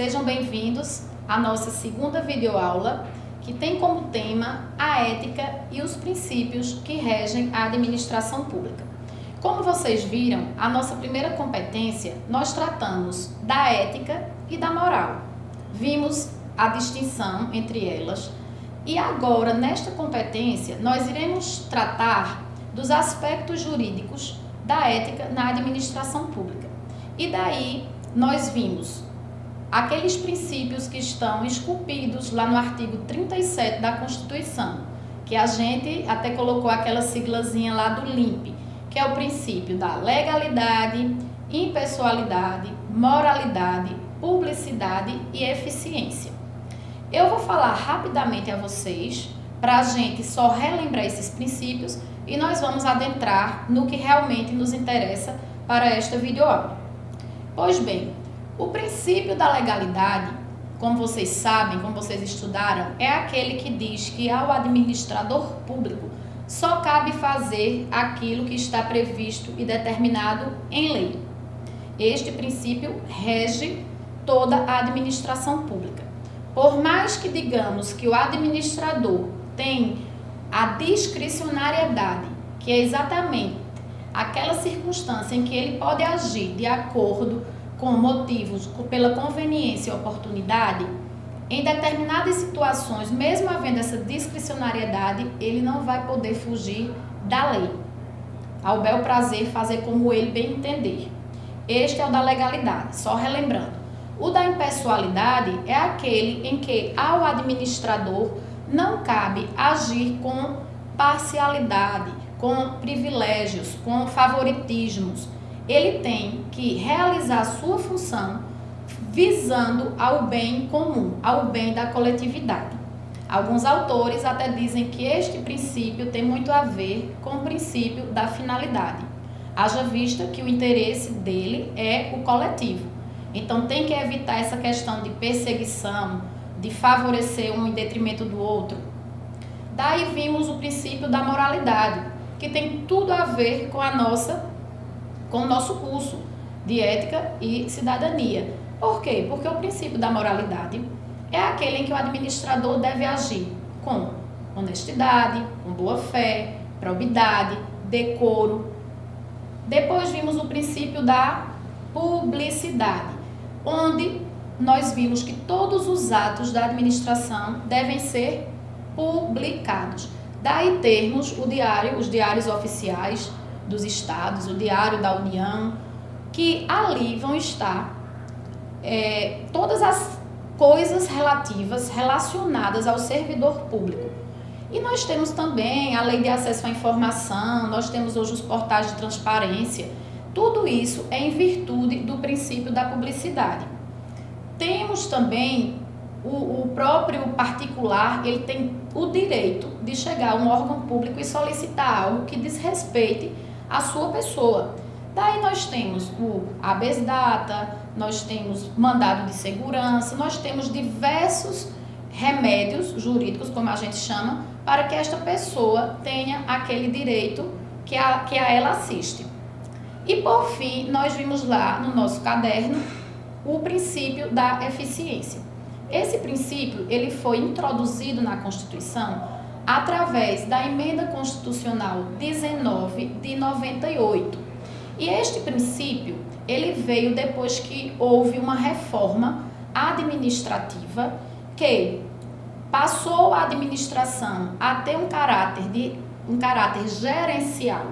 Sejam bem-vindos à nossa segunda videoaula, que tem como tema a ética e os princípios que regem a administração pública. Como vocês viram, a nossa primeira competência, nós tratamos da ética e da moral. Vimos a distinção entre elas e agora, nesta competência, nós iremos tratar dos aspectos jurídicos da ética na administração pública. E daí nós vimos aqueles princípios que estão esculpidos lá no artigo 37 da Constituição, que a gente até colocou aquela siglazinha lá do LIMP, que é o princípio da legalidade, impessoalidade, moralidade, publicidade e eficiência. Eu vou falar rapidamente a vocês, para a gente só relembrar esses princípios, e nós vamos adentrar no que realmente nos interessa para esta videoaula. Pois bem, o princípio da legalidade, como vocês sabem, como vocês estudaram, é aquele que diz que ao administrador público só cabe fazer aquilo que está previsto e determinado em lei. Este princípio rege toda a administração pública. Por mais que digamos que o administrador tem a discricionariedade, que é exatamente aquela circunstância em que ele pode agir de acordo com motivos, pela conveniência e oportunidade, em determinadas situações, mesmo havendo essa discricionariedade, ele não vai poder fugir da lei, ao bel prazer fazer como ele bem entender. Este é o da legalidade, só relembrando. O da impessoalidade é aquele em que ao administrador não cabe agir com parcialidade, com privilégios, com favoritismos. Ele tem que realizar a sua função visando ao bem comum, ao bem da coletividade. Alguns autores até dizem que este princípio tem muito a ver com o princípio da finalidade. Haja vista que o interesse dele é o coletivo. Então tem que evitar essa questão de perseguição, de favorecer um em detrimento do outro. Daí vimos o princípio da moralidade, que tem tudo a ver com o nosso curso de ética e cidadania. Por quê? Porque o princípio da moralidade é aquele em que o administrador deve agir com honestidade, com boa fé, probidade, decoro. Depois vimos o princípio da publicidade, onde nós vimos que todos os atos da administração devem ser publicados. Daí termos os diários oficiais dos estados, o Diário da União, que ali vão estar todas as coisas relacionadas ao servidor público. E nós temos também a Lei de Acesso à Informação, nós temos hoje os portais de transparência. Tudo isso é em virtude do princípio da publicidade. Temos também o próprio particular, ele tem o direito de chegar a um órgão público e solicitar algo que diz respeite à sua pessoa. Daí nós temos o habeas data, nós temos mandado de segurança, nós temos diversos remédios jurídicos, como a gente chama, para que esta pessoa tenha aquele direito que a ela assiste. E por fim, nós vimos lá no nosso caderno o princípio da eficiência. Esse princípio, ele foi introduzido na Constituição através da Emenda Constitucional 19 de 98. E este princípio, ele veio depois que houve uma reforma administrativa que passou a administração a ter um caráter gerencial,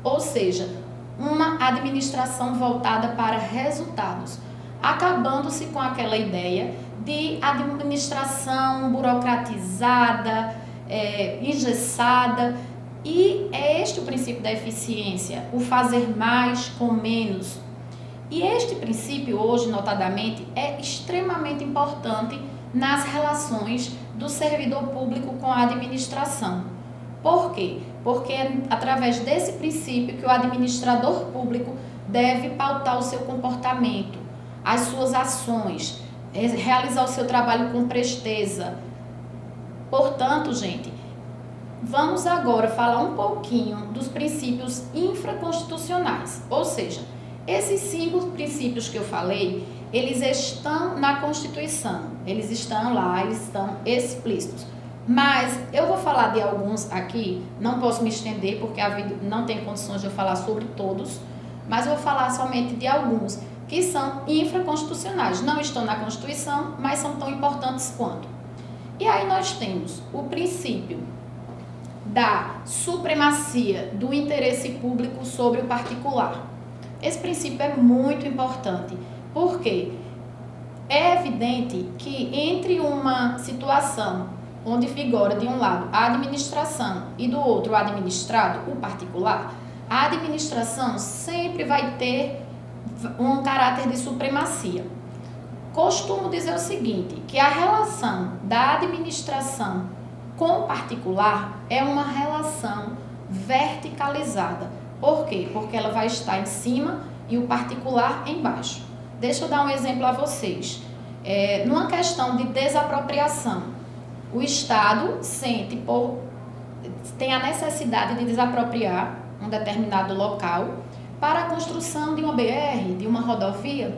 ou seja, uma administração voltada para resultados, acabando-se com aquela ideia de administração burocratizada, engessada, e é este o princípio da eficiência, o fazer mais com menos. E este princípio hoje, notadamente, é extremamente importante nas relações do servidor público com a administração. Por quê? Porque é através desse princípio que o administrador público deve pautar o seu comportamento, as suas ações, realizar o seu trabalho com presteza. Portanto, gente, vamos agora falar um pouquinho dos princípios infraconstitucionais, ou seja, esses 5 princípios que eu falei, eles estão na Constituição, eles estão lá, eles estão explícitos. Mas eu vou falar de alguns aqui, não posso me estender porque a vida não tem condições de eu falar sobre todos, mas eu vou falar somente de alguns que são infraconstitucionais, não estão na Constituição, mas são tão importantes quanto. E aí nós temos o princípio da supremacia do interesse público sobre o particular. Esse princípio é muito importante, porque é evidente que entre uma situação onde figura de um lado a administração e do outro o administrado, o particular, a administração sempre vai ter um caráter de supremacia. Costumo dizer o seguinte, que a relação da administração com o particular é uma relação verticalizada. Por quê? Porque ela vai estar em cima e o particular embaixo. Deixa eu dar um exemplo a vocês. Numa questão de desapropriação, o Estado tem a necessidade de desapropriar um determinado local para a construção de uma BR, de uma rodovia.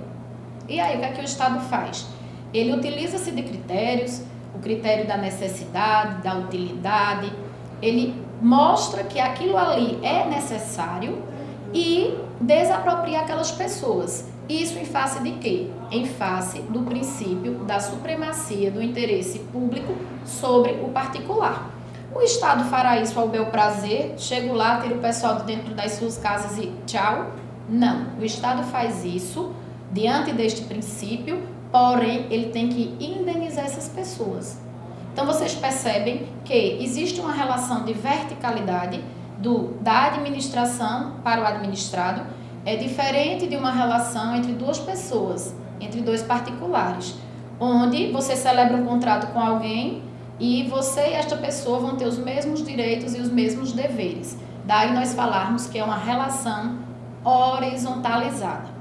E aí, o que é que o Estado faz? Ele utiliza-se de critérios, o critério da necessidade, da utilidade, ele mostra que aquilo ali é necessário e desapropria aquelas pessoas. Isso em face de quê? Em face do princípio da supremacia do interesse público sobre o particular. O Estado fará isso ao bel prazer, chego lá, ter o pessoal dentro das suas casas e tchau? Não, o Estado faz isso diante deste princípio, porém ele tem que indenizar essas pessoas. Então vocês percebem que existe uma relação de verticalidade da administração para o administrado, é diferente de uma relação entre duas pessoas, entre dois particulares, onde você celebra um contrato com alguém e você e esta pessoa vão ter os mesmos direitos e os mesmos deveres. Daí nós falarmos que é uma relação horizontalizada.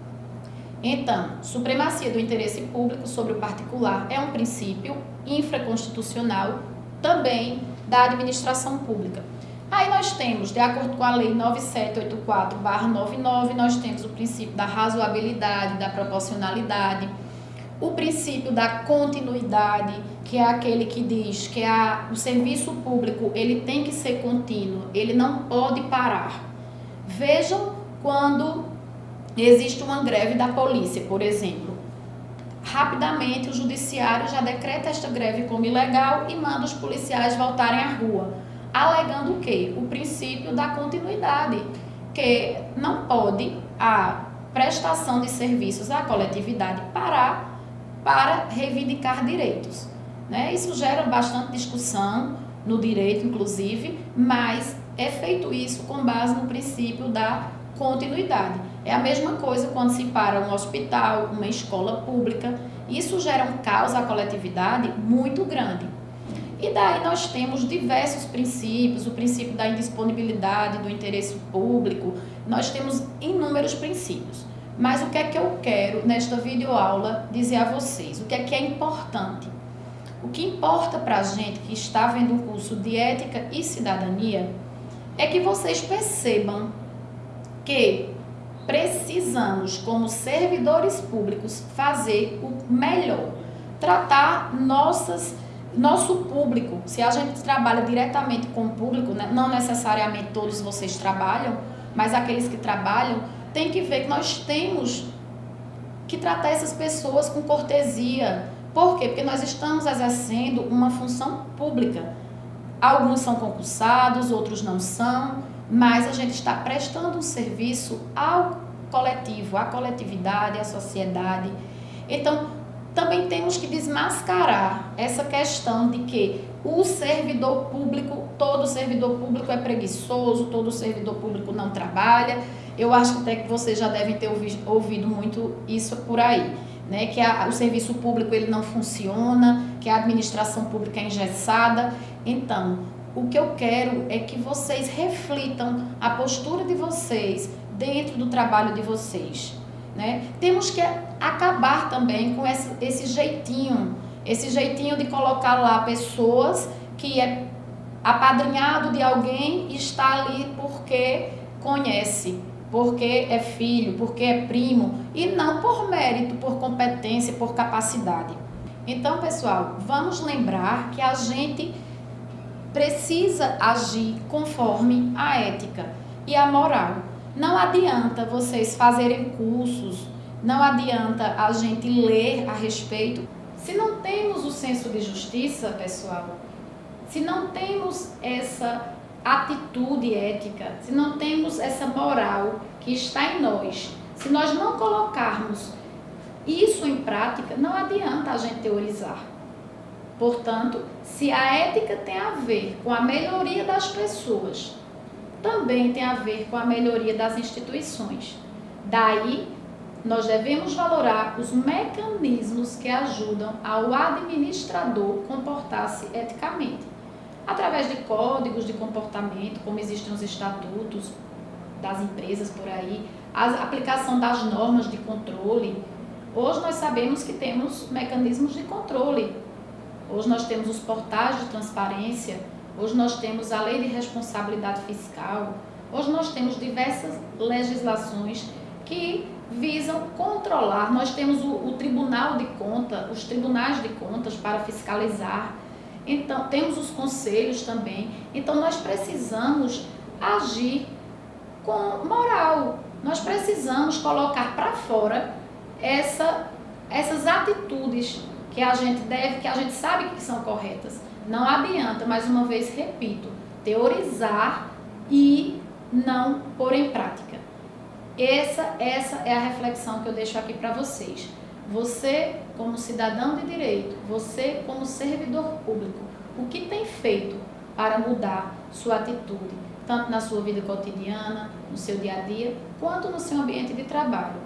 Então, supremacia do interesse público sobre o particular é um princípio infraconstitucional também da administração pública. Aí nós temos, de acordo com a Lei 9784/99, nós temos o princípio da razoabilidade, da proporcionalidade, o princípio da continuidade, que é aquele que diz que o serviço público ele tem que ser contínuo, ele não pode parar. Vejam quando existe uma greve da polícia, por exemplo. Rapidamente o judiciário já decreta esta greve como ilegal e manda os policiais voltarem à rua, alegando o quê? O princípio da continuidade, que não pode a prestação de serviços à coletividade parar para reivindicar direitos, né? Isso gera bastante discussão no direito, inclusive, mas é feito isso com base no princípio da continuidade. É a mesma coisa quando se para um hospital, uma escola pública. Isso gera um caos à coletividade muito grande. E daí nós temos diversos princípios, o princípio da indisponibilidade do interesse público, nós temos inúmeros princípios. Mas o que é que eu quero nesta videoaula dizer a vocês? O que é importante? O que importa para a gente que está vendo um curso de ética e cidadania é que vocês percebam que precisamos, como servidores públicos, fazer o melhor, tratar nosso público. Se a gente trabalha diretamente com o público, né, não necessariamente todos vocês trabalham, mas aqueles que trabalham, tem que ver que nós temos que tratar essas pessoas com cortesia. Por quê? Porque nós estamos exercendo uma função pública. Alguns são concursados, outros não são, mas a gente está prestando um serviço ao coletivo, à coletividade, à sociedade. Então, também temos que desmascarar essa questão de que o servidor público, todo servidor público é preguiçoso, todo servidor público não trabalha. Eu acho que até que vocês já devem ter ouvido muito isso por aí, né? Que o serviço público ele não funciona, que a administração pública é engessada. Então, o que eu quero é que vocês reflitam a postura de vocês dentro do trabalho de vocês, né? Temos que acabar também com esse jeitinho de colocar lá pessoas que apadrinhado de alguém e está ali porque conhece. porque é filho, porque é primo, e não por mérito, por competência, por capacidade. Então, pessoal, vamos lembrar que a gente precisa agir conforme a ética e a moral. Não adianta vocês fazerem cursos, não adianta a gente ler a respeito. Se não temos o senso de justiça, pessoal, se não temos essa atitude ética, se não temos essa moral que está em nós, se nós não colocarmos isso em prática, não adianta a gente teorizar. Portanto, se a ética tem a ver com a melhoria das pessoas, também tem a ver com a melhoria das instituições. Daí, nós devemos valorar os mecanismos que ajudam ao administrador comportar-se eticamente, através de códigos de comportamento, como existem os estatutos das empresas por aí, a aplicação das normas de controle. Hoje nós sabemos que temos mecanismos de controle. Hoje nós temos os portais de transparência, hoje nós temos a lei de responsabilidade fiscal, hoje nós temos diversas legislações que visam controlar. Nós temos o Tribunal de Contas, os tribunais de contas para fiscalizar. Então, temos os conselhos também. Então, nós precisamos agir com moral. Nós precisamos colocar para fora essas atitudes que a gente sabe que são corretas. Não adianta, mais uma vez repito, teorizar e não pôr em prática. Essa é a reflexão que eu deixo aqui para vocês. Você, como cidadão de direito, você, como servidor público, o que tem feito para mudar sua atitude, tanto na sua vida cotidiana, no seu dia a dia, quanto no seu ambiente de trabalho?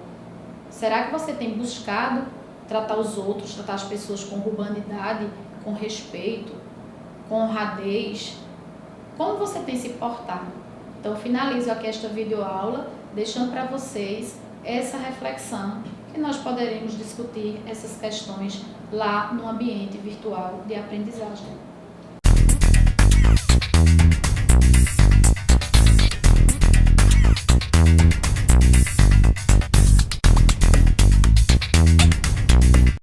Será que você tem buscado tratar os outros, tratar as pessoas com urbanidade, com respeito, com honradez? Como você tem se portado? Então, finalizo aqui esta videoaula, deixando para vocês essa reflexão, que nós poderemos discutir essas questões lá no ambiente virtual de aprendizagem.